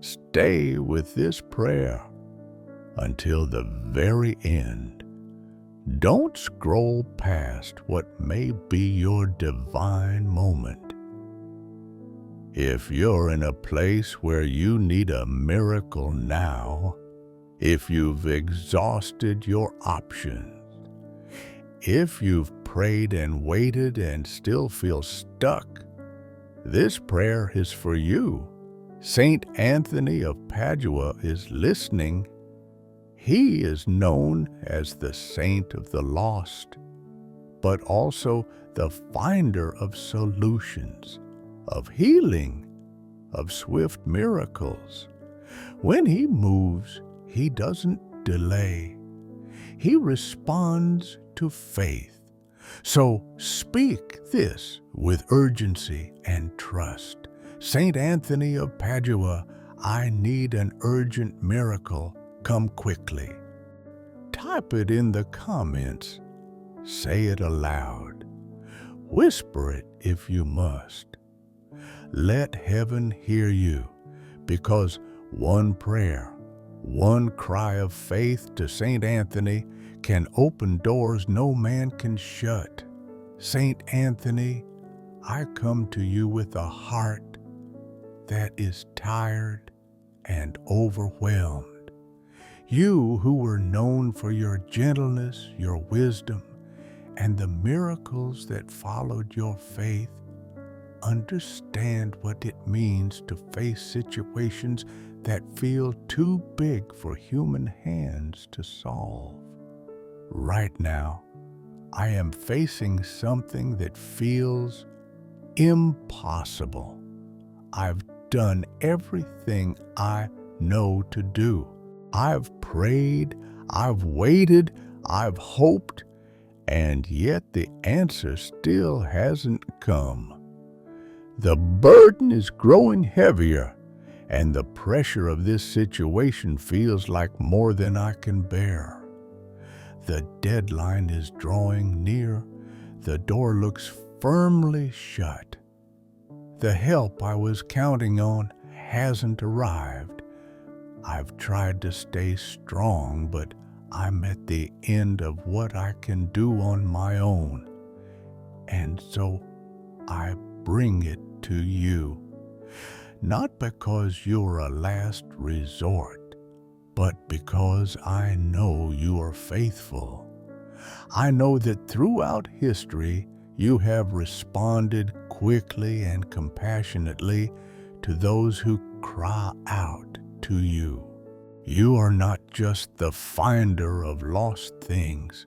Stay with this prayer until the very end. Don't scroll past what may be your divine moment. If you're in a place where you need a miracle now, if you've exhausted your options, if you've prayed and waited and still feel stuck, this prayer is for you. Saint Anthony of Padua is listening. He is known as the saint of the lost, but also the finder of solutions, of healing, of swift miracles. When he moves, he doesn't delay. He responds to faith. So speak this with urgency and trust. Saint Anthony of Padua, I need an urgent miracle. Come quickly. Type it in the comments. Say it aloud. Whisper it if you must. Let heaven hear you, because one prayer, one cry of faith to Saint Anthony can open doors no man can shut. Saint Anthony, I come to you with a heart that is tired and overwhelmed. You who were known for your gentleness, your wisdom, and the miracles that followed your faith, understand what it means to face situations that feel too big for human hands to solve. Right now, I am facing something that feels impossible. I've done everything I know to do. I've prayed, I've waited, I've hoped, and yet the answer still hasn't come. The burden is growing heavier, and the pressure of this situation feels like more than I can bear. The deadline is drawing near. The door looks firmly shut. The help I was counting on hasn't arrived. I've tried to stay strong, but I'm at the end of what I can do on my own. And so I bring it to you. Not because you're a last resort, but because I know you are faithful. I know that throughout history, you have responded quickly and compassionately to those who cry out to you. You are not just the finder of lost things.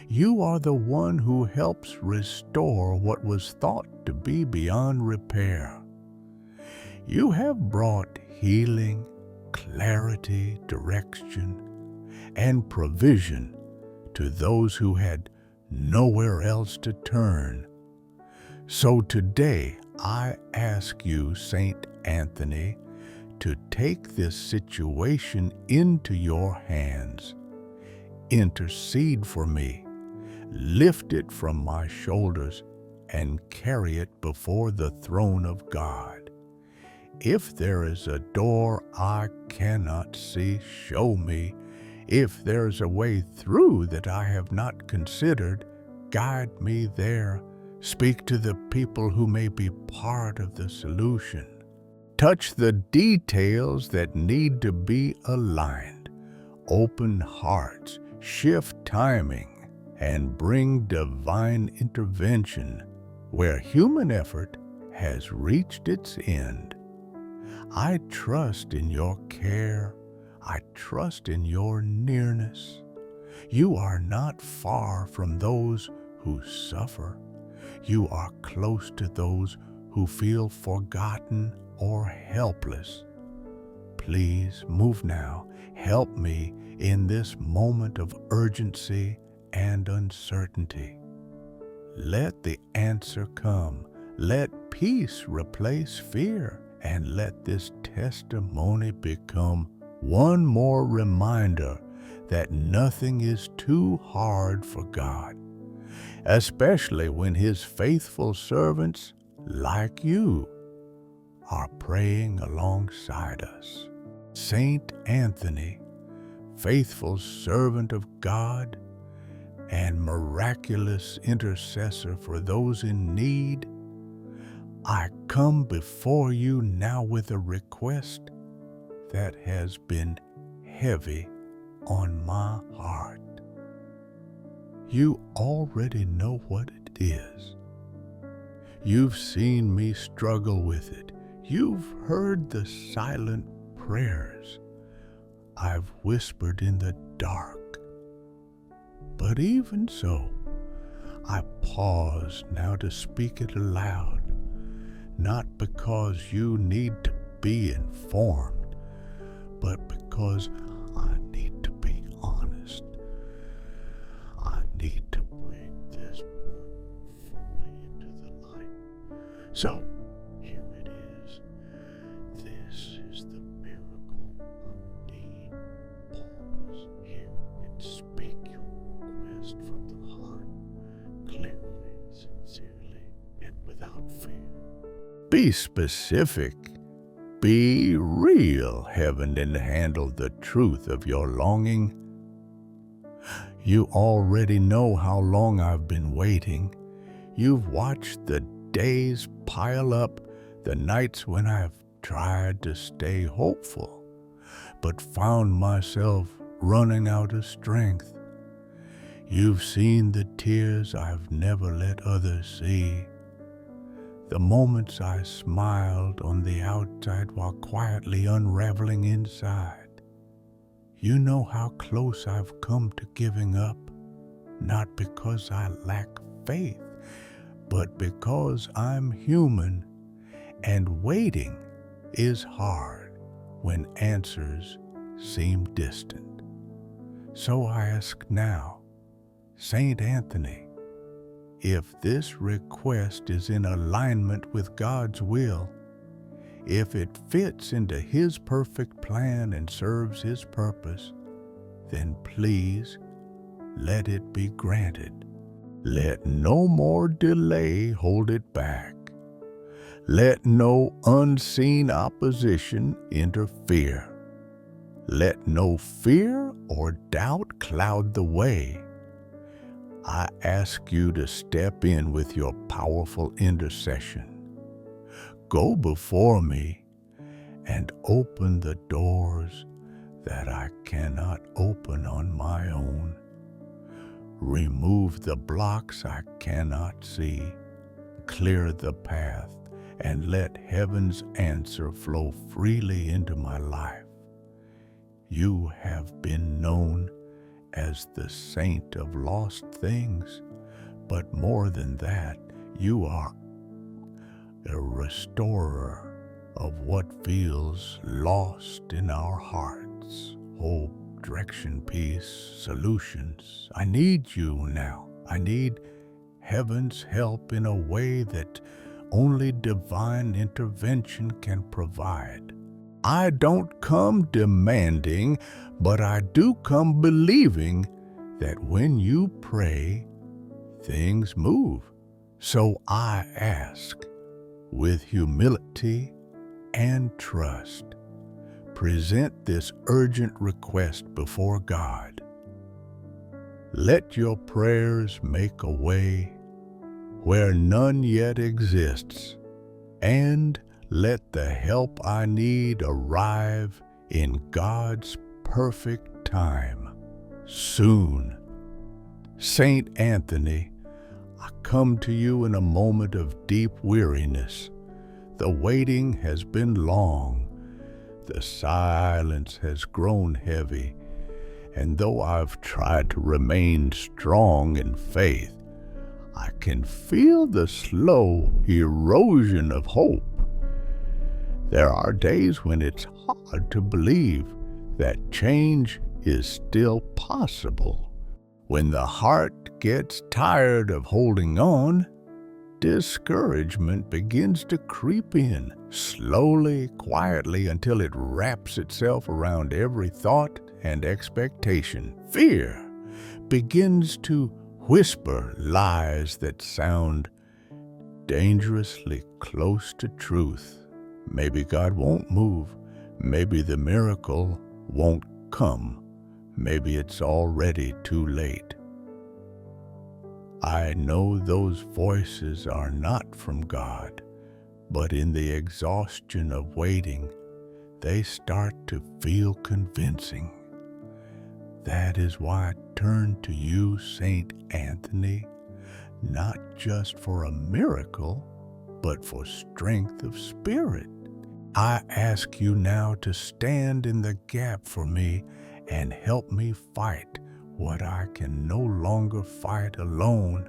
You are the one who helps restore what was thought to be beyond repair. You have brought healing, clarity, direction, and provision to those who had nowhere else to turn. So today I ask you, Saint Anthony, to take this situation into your hands. Intercede for me, lift it from my shoulders, and carry it before the throne of God. If there is a door I cannot see, show me. If there is a way through that I have not considered, guide me there. Speak to the people who may be part of the solution. Touch the details that need to be aligned. Open hearts, shift timing, and bring divine intervention where human effort has reached its end. I trust in your care. I trust in your nearness. You are not far from those who suffer. You are close to those who feel forgotten or helpless. Please move now. Help me in this moment of urgency and uncertainty. Let the answer come. Let peace replace fear, and let this testimony become one more reminder that nothing is too hard for God, especially when His faithful servants, like you, are praying alongside us. Saint Anthony, faithful servant of God and miraculous intercessor for those in need, I come before you now with a request that has been heavy on my heart. You already know what it is. You've seen me struggle with it. You've heard the silent prayers I've whispered in the dark. But even so, I pause now to speak it aloud, not because you need to be informed, but because I need to be honest. I need to bring this fully into the light. So, here it is. This is the miracle I need. Pause here and speak your request from the heart, clearly, sincerely, and without fear. Be specific. Be real, heaven, and handle the truth of your longing. You already know how long I've been waiting. You've watched the days pile up, the nights when I've tried to stay hopeful, but found myself running out of strength. You've seen the tears I've never let others see, the moments I smiled on the outside while quietly unraveling inside. You know how close I've come to giving up, not because I lack faith, but because I'm human, and waiting is hard when answers seem distant. So I ask now, Saint Anthony, if this request is in alignment with God's will, if it fits into His perfect plan and serves His purpose, then please let it be granted. Let no more delay hold it back. Let no unseen opposition interfere. Let no fear or doubt cloud the way. I ask you to step in with your powerful intercession. Go before me and open the doors that I cannot open on my own. Remove the blocks I cannot see. Clear the path and let heaven's answer flow freely into my life. You have been known as the saint of lost things, but more than that, you are a restorer of what feels lost in our hearts. Hope, direction, peace, solutions. I need you now. I need heaven's help in a way that only divine intervention can provide. I don't come demanding, but I do come believing that when you pray, things move. So I ask, with humility and trust, present this urgent request before God. Let your prayers make a way where none yet exists, and let the help I need arrive in God's perfect time, soon. Saint Anthony, I come to you in a moment of deep weariness. The waiting has been long. The silence has grown heavy. And though I've tried to remain strong in faith, I can feel the slow erosion of hope. There are days when it's hard to believe that change is still possible. When the heart gets tired of holding on, discouragement begins to creep in, slowly, quietly, until it wraps itself around every thought and expectation. Fear begins to whisper lies that sound dangerously close to truth. Maybe God won't move. Maybe the miracle won't come. Maybe it's already too late. I know those voices are not from God, but in the exhaustion of waiting, they start to feel convincing. That is why I turn to you, Saint Anthony, not just for a miracle, but for strength of spirit. I ask you now to stand in the gap for me and help me fight what I can no longer fight alone.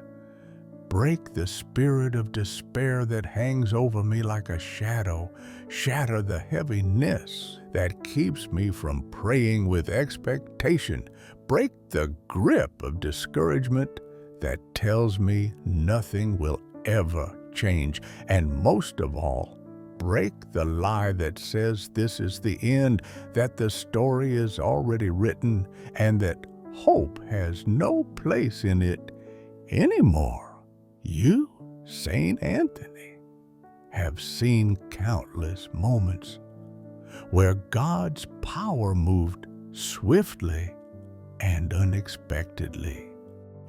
Break the spirit of despair that hangs over me like a shadow. Shatter the heaviness that keeps me from praying with expectation. Break the grip of discouragement that tells me nothing will ever change. And most of all, break the lie that says this is the end, that the story is already written, and that hope has no place in it anymore. You, Saint Anthony, have seen countless moments where God's power moved swiftly and unexpectedly.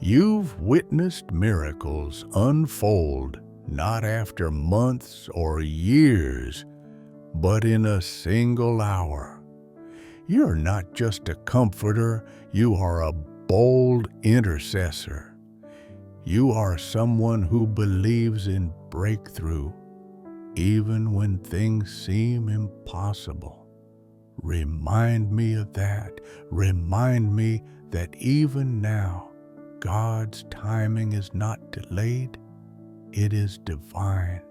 You've witnessed miracles unfold not after months or years, but in a single hour. You're not just a comforter, you are a bold intercessor. You are someone who believes in breakthrough, even when things seem impossible. Remind me of that. Remind me that even now, God's timing is not delayed, it is divine.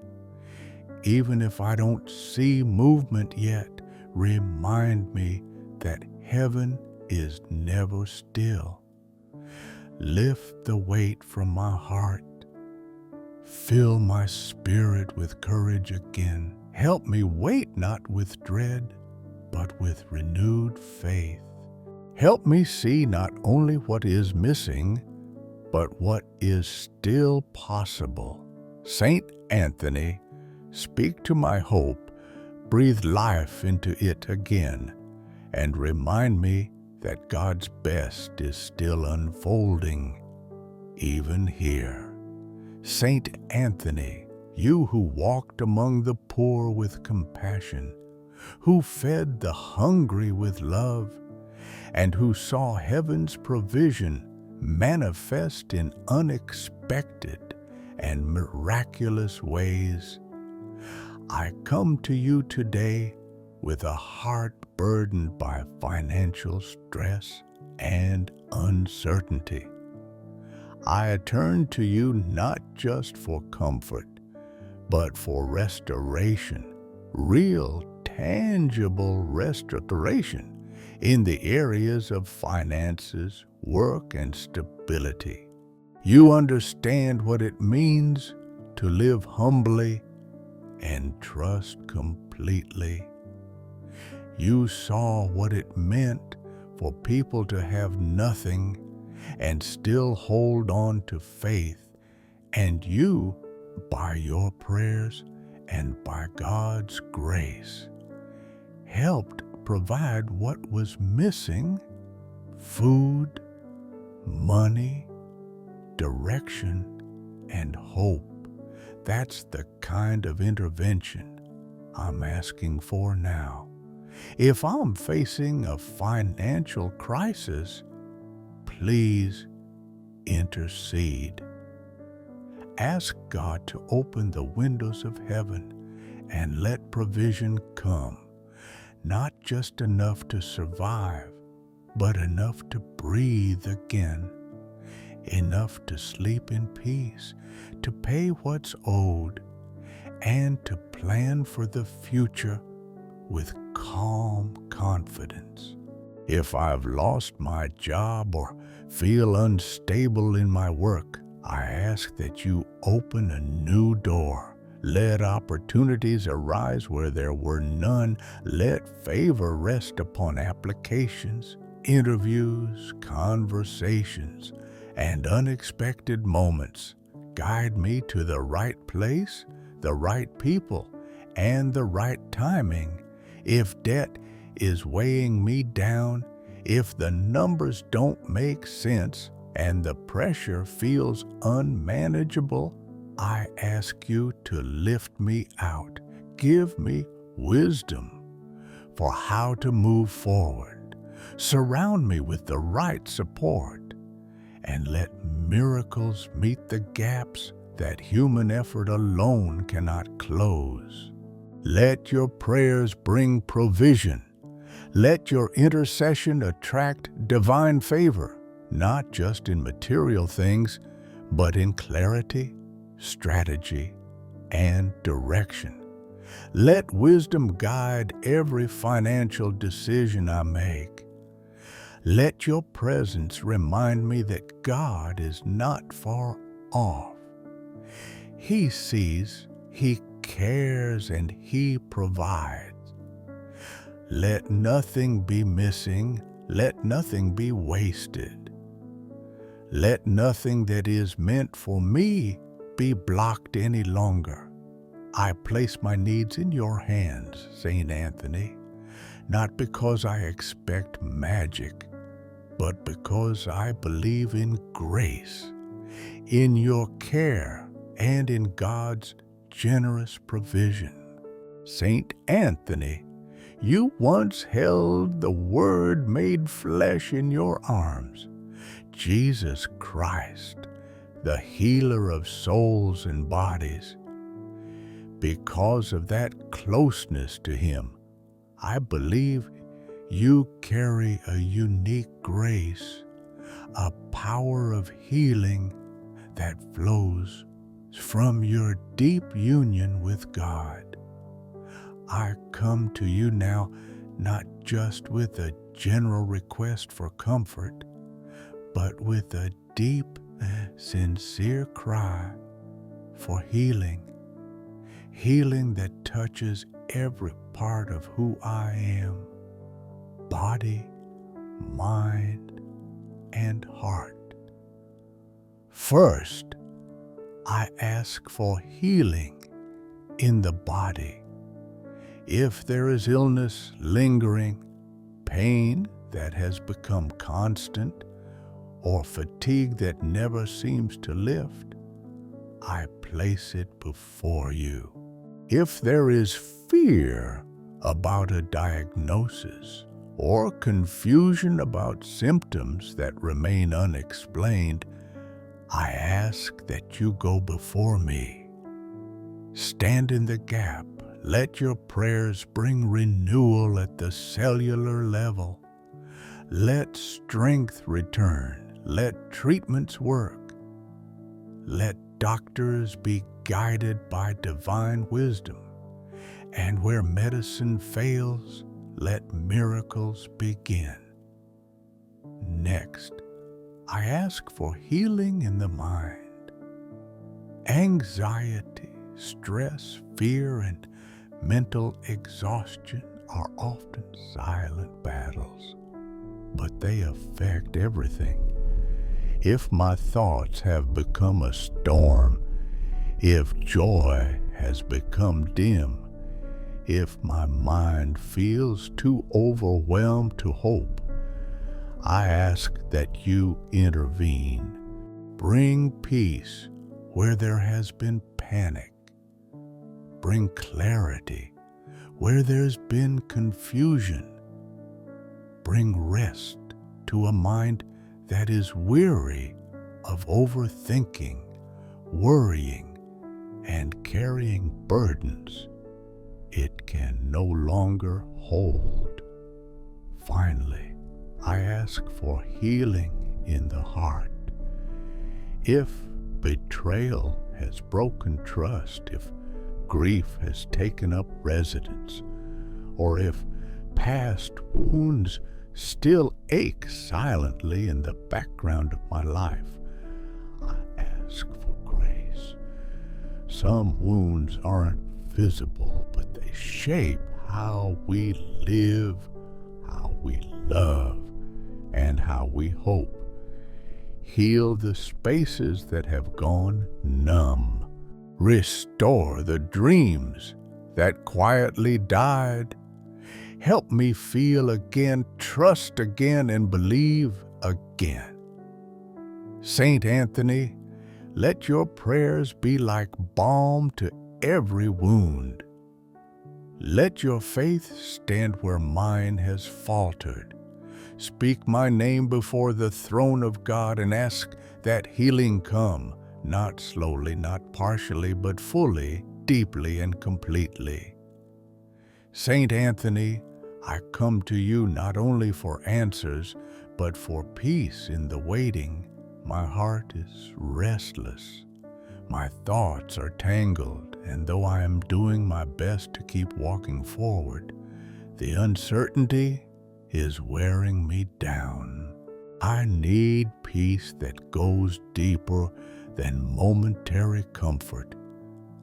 Even if I don't see movement yet, remind me that heaven is never still. Lift the weight from my heart. Fill my spirit with courage again. Help me wait not with dread, but with renewed faith. Help me see not only what is missing, but what is still possible. Saint Anthony, speak to my hope, breathe life into it again, and remind me that God's best is still unfolding, even here. Saint Anthony, you who walked among the poor with compassion, who fed the hungry with love, and who saw heaven's provision manifest in unexpected and miraculous ways, I come to you today with a heart burdened by financial stress and uncertainty. I turn to you not just for comfort, but for restoration, real, tangible restoration in the areas of finances, work, and stability. You understand what it means to live humbly and trust completely. You saw what it meant for people to have nothing and still hold on to faith, and you, by your prayers and by God's grace, helped provide what was missing: food, money, direction, and hope. That's the kind of intervention I'm asking for now. If I'm facing a financial crisis, please intercede. Ask God to open the windows of heaven and let provision come, not just enough to survive, but enough to breathe again, enough to sleep in peace, to pay what's owed, and to plan for the future with calm confidence. If I've lost my job or feel unstable in my work, I ask that you open a new door. Let opportunities arise where there were none. Let favor rest upon applications, interviews, conversations, and unexpected moments. Guide me to the right place, the right people, and the right timing, if debt is weighing me down, if the numbers don't make sense and the pressure feels unmanageable, I ask you to lift me out. Give me wisdom for how to move forward. Surround me with the right support and let miracles meet the gaps that human effort alone cannot close. Let your prayers bring provision. Let your intercession attract divine favor, not just in material things, but in clarity, strategy, and direction. Let wisdom guide every financial decision I make. Let your presence remind me that God is not far off. He sees, He cares, and He provides. Let nothing be missing. Let nothing be wasted. Let nothing that is meant for me be blocked any longer. I place my needs in your hands, St. Anthony, not because I expect magic, but because I believe in grace, in your care, and in God's generous provision. St. Anthony, you once held the Word made flesh in your arms, Jesus Christ, the healer of souls and bodies. Because of that closeness to Him, I believe you carry a unique grace, a power of healing that flows from your deep union with God. I come to you now not just with a general request for comfort, but with a deep, sincere cry for healing. Healing that touches every part of who I am, body, mind, and heart. First, I ask for healing in the body. If there is illness lingering, pain that has become constant, or fatigue that never seems to lift, I place it before you. If there is fear about a diagnosis or confusion about symptoms that remain unexplained, I ask that you go before me. Stand in the gap. Let your prayers bring renewal at the cellular level. Let strength return. Let treatments work. Let doctors be guided by divine wisdom. And where medicine fails, let miracles begin. Next, I ask for healing in the mind. Anxiety, stress, fear, and mental exhaustion are often silent battles, but they affect everything. If my thoughts have become a storm, if joy has become dim, if my mind feels too overwhelmed to hope, I ask that you intervene. Bring peace where there has been panic. Bring clarity where there's been confusion. Bring rest to a mind that is weary of overthinking, worrying, and carrying burdens it can no longer hold. Finally, I ask for healing in the heart. If betrayal has broken trust, if grief has taken up residence, or if past wounds still ache silently in the background of my life, I ask for grace. Some wounds aren't visible, but they shape how we live, how we love, and how we hope. Heal the spaces that have gone numb. Restore the dreams that quietly died. Help me feel again, trust again, and believe again. Saint Anthony, let your prayers be like balm to every wound. Let your faith stand where mine has faltered. Speak my name before the throne of God and ask that healing come, not slowly, not partially, but fully, deeply, and completely. Saint Anthony, I come to you not only for answers, but for peace in the waiting. My heart is restless. My thoughts are tangled, and though I am doing my best to keep walking forward, the uncertainty is wearing me down. I need peace that goes deeper than momentary comfort.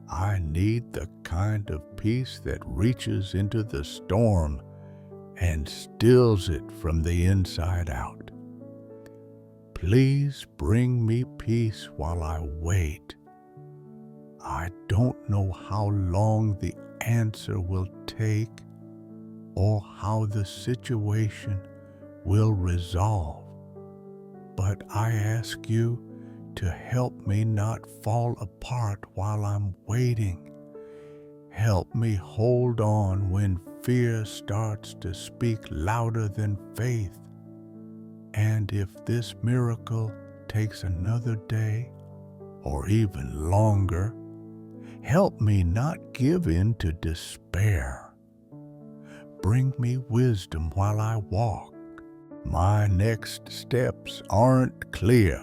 I need the kind of peace that reaches into the storm and stills it from the inside out. Please bring me peace while I wait. I don't know how long the answer will take or how the situation will resolve, but I ask you to help me not fall apart while I'm waiting. Help me hold on when fear starts to speak louder than faith. And if this miracle takes another day or even longer, help me not give in to despair. Bring me wisdom while I walk. My next steps aren't clear,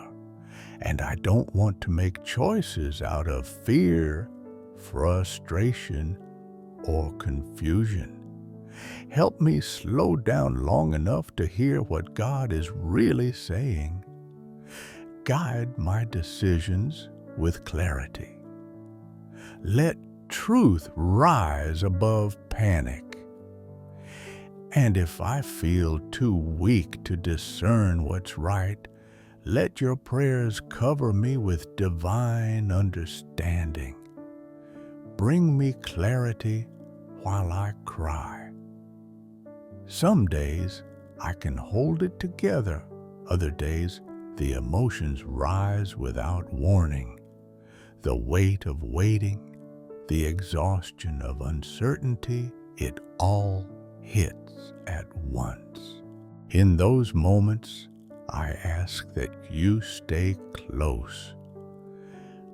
and I don't want to make choices out of fear, frustration, or confusion. Help me slow down long enough to hear what God is really saying. Guide my decisions with clarity. Let truth rise above panic. And if I feel too weak to discern what's right, let your prayers cover me with divine understanding. Bring me clarity while I cry. Some days I can hold it together. Other days the emotions rise without warning. The weight of waiting, the exhaustion of uncertainty, it all hits at once. In those moments, I ask that you stay close.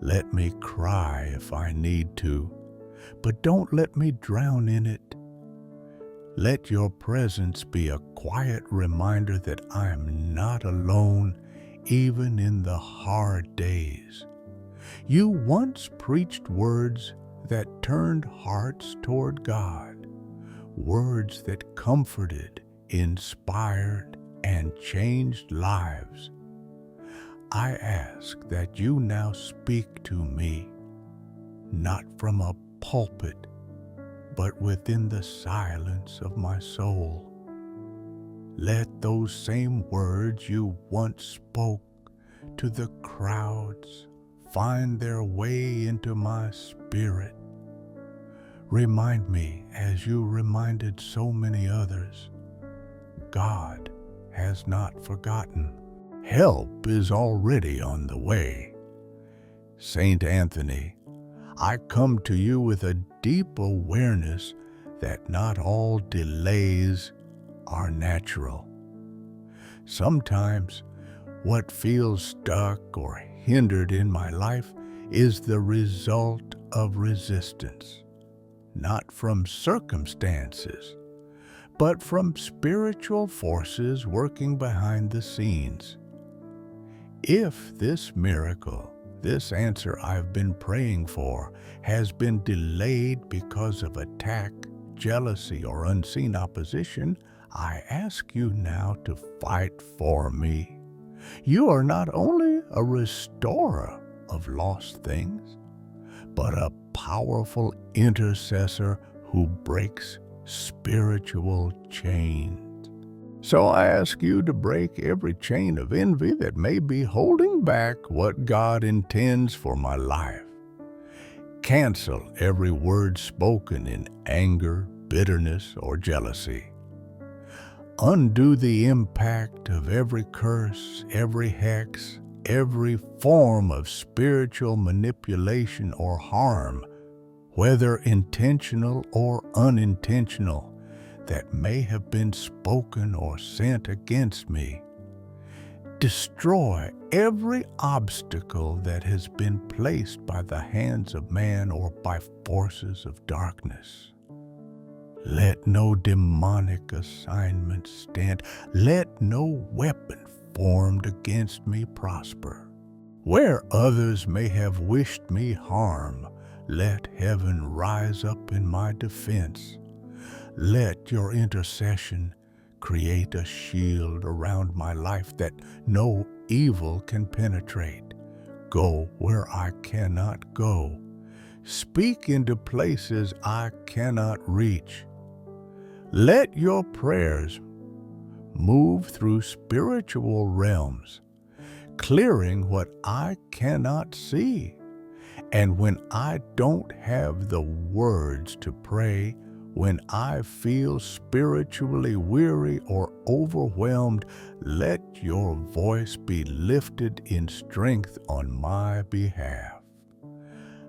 Let me cry if I need to, but don't let me drown in it. Let your presence be a quiet reminder that I am not alone, even in the hard days. You once preached words that turned hearts toward God, words that comforted, inspired, and changed lives. I ask that you now speak to me, not from a pulpit, but within the silence of my soul. Let those same words you once spoke to the crowds find their way into my spirit. Remind me, as you reminded so many others, God has not forgotten. Help is already on the way. Saint Anthony, I come to you with a deep awareness that not all delays are natural. Sometimes what feels stuck or hindered in my life is the result of resistance, not from circumstances, but from spiritual forces working behind the scenes. If this miracle, this answer I've been praying for, has been delayed because of attack, jealousy, or unseen opposition, I ask you now to fight for me. You are not only a restorer of lost things, but a powerful intercessor who breaks spiritual chains. So I ask you to break every chain of envy that may be holding back what God intends for my life. Cancel every word spoken in anger, bitterness, or jealousy. Undo the impact of every curse, every hex, every form of spiritual manipulation or harm, whether intentional or unintentional, that may have been spoken or sent against me. Destroy every obstacle that has been placed by the hands of man or by forces of darkness. Let no demonic assignment stand. Let no weapon formed against me prosper. Where others may have wished me harm, let heaven rise up in my defense. Let your intercession create a shield around my life that no evil can penetrate. Go where I cannot go. Speak into places I cannot reach. Let your prayers move through spiritual realms, clearing what I cannot see. And when I don't have the words to pray, when I feel spiritually weary or overwhelmed, let your voice be lifted in strength on my behalf.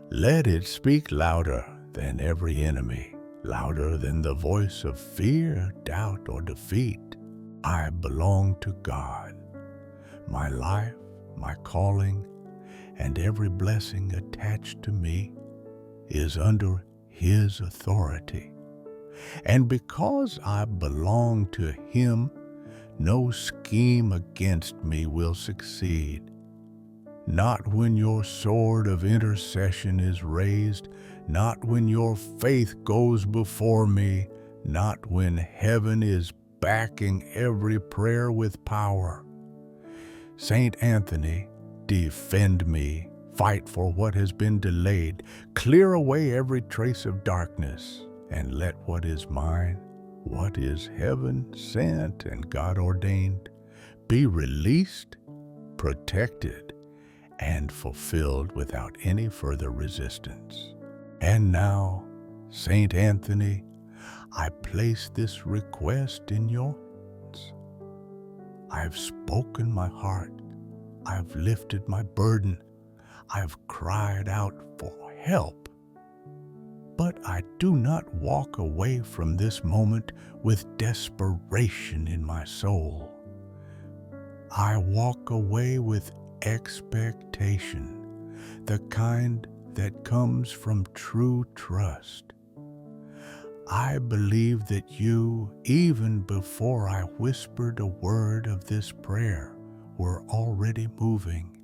Let it speak louder than every enemy, louder than the voice of fear, doubt, or defeat. I belong to God. My life, my calling, and every blessing attached to me is under His authority. And because I belong to Him, no scheme against me will succeed. Not when your sword of intercession is raised, not when your faith goes before me, not when heaven is backing every prayer with power. Saint Anthony, defend me, fight for what has been delayed, clear away every trace of darkness, and let what is mine, what is heaven sent and God ordained, be released, protected, and fulfilled without any further resistance. And now, Saint Anthony, I place this request in your hands. I have spoken my heart. I have lifted my burden. I have cried out for help. But I do not walk away from this moment with desperation in my soul. I walk away with expectation, the kind that comes from true trust. I believe that you, even before I whispered a word of this prayer, were already moving.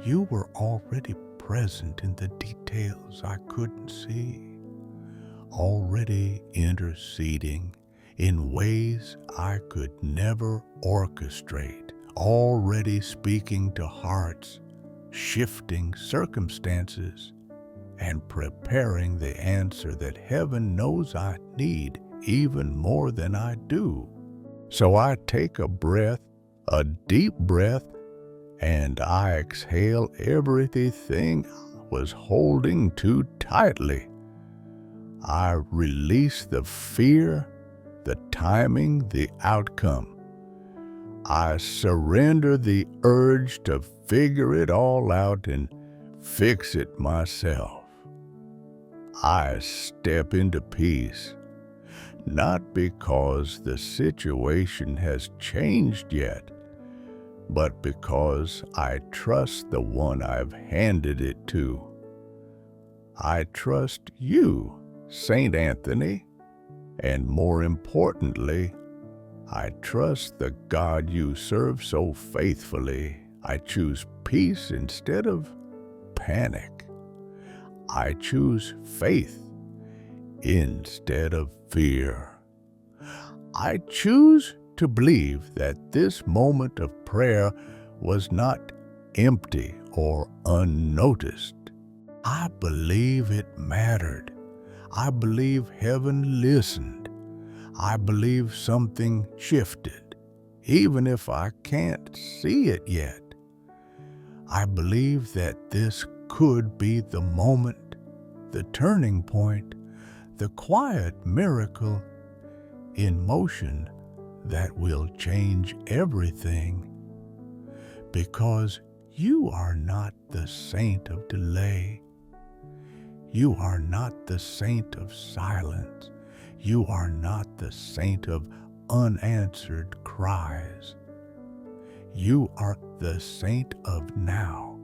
You were already present in the details I couldn't see, already interceding in ways I could never orchestrate, already speaking to hearts, shifting circumstances, and preparing the answer that heaven knows I need even more than I do. So I take a breath, a deep breath, and I exhale everything I was holding too tightly. I release the fear, the timing, the outcome. I surrender the urge to figure it all out and fix it myself. I step into peace, not because the situation has changed yet, but because I trust the one I've handed it to. I trust you, Saint Anthony, and more importantly, I trust the God you serve so faithfully. I choose peace instead of panic. I choose faith instead of fear. I choose to believe that this moment of prayer was not empty or unnoticed. I believe it mattered. I believe heaven listened. I believe something shifted, even if I can't see it yet. I believe that this could be the moment the turning point, the quiet miracle in motion that will change everything. Because you are not the saint of delay. You are not the saint of silence. You are not the saint of unanswered cries. You are the saint of now.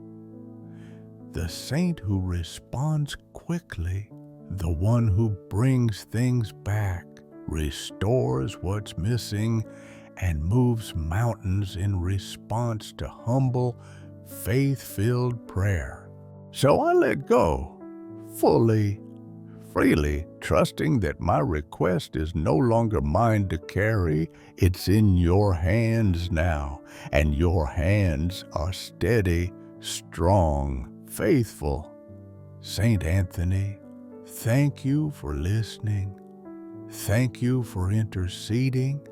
The saint who responds quickly, the one who brings things back, restores what's missing, and moves mountains in response to humble, faith-filled prayer. So I let go, fully, freely, trusting that my request is no longer mine to carry. It's in your hands now, and your hands are steady, strong, faithful. Saint Anthony, thank you for listening. Thank you for interceding.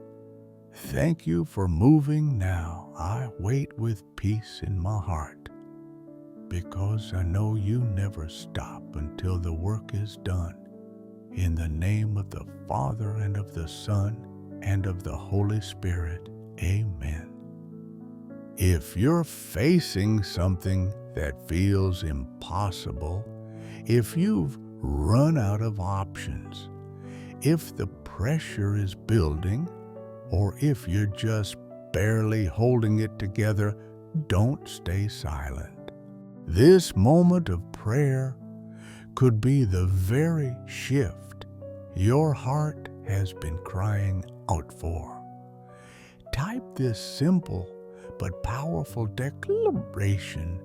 Thank you for moving now. I wait with peace in my heart, because I know you never stop until the work is done. In the name of the Father, and of the Son, and of the Holy Spirit. Amen. If you're facing something that feels impossible, if you've run out of options, if the pressure is building, or if you're just barely holding it together, don't stay silent. This moment of prayer could be the very shift your heart has been crying out for. Type this simple but powerful declaration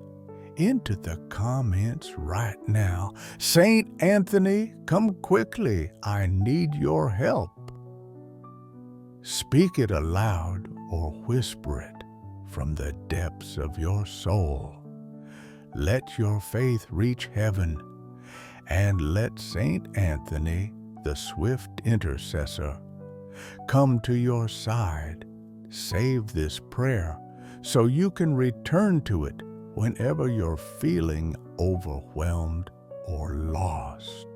into the comments right now. Saint Anthony, come quickly. I need your help. Speak it aloud or whisper it from the depths of your soul. Let your faith reach heaven, and let Saint Anthony, the swift intercessor, come to your side. Save this prayer so you can return to it whenever you're feeling overwhelmed or lost.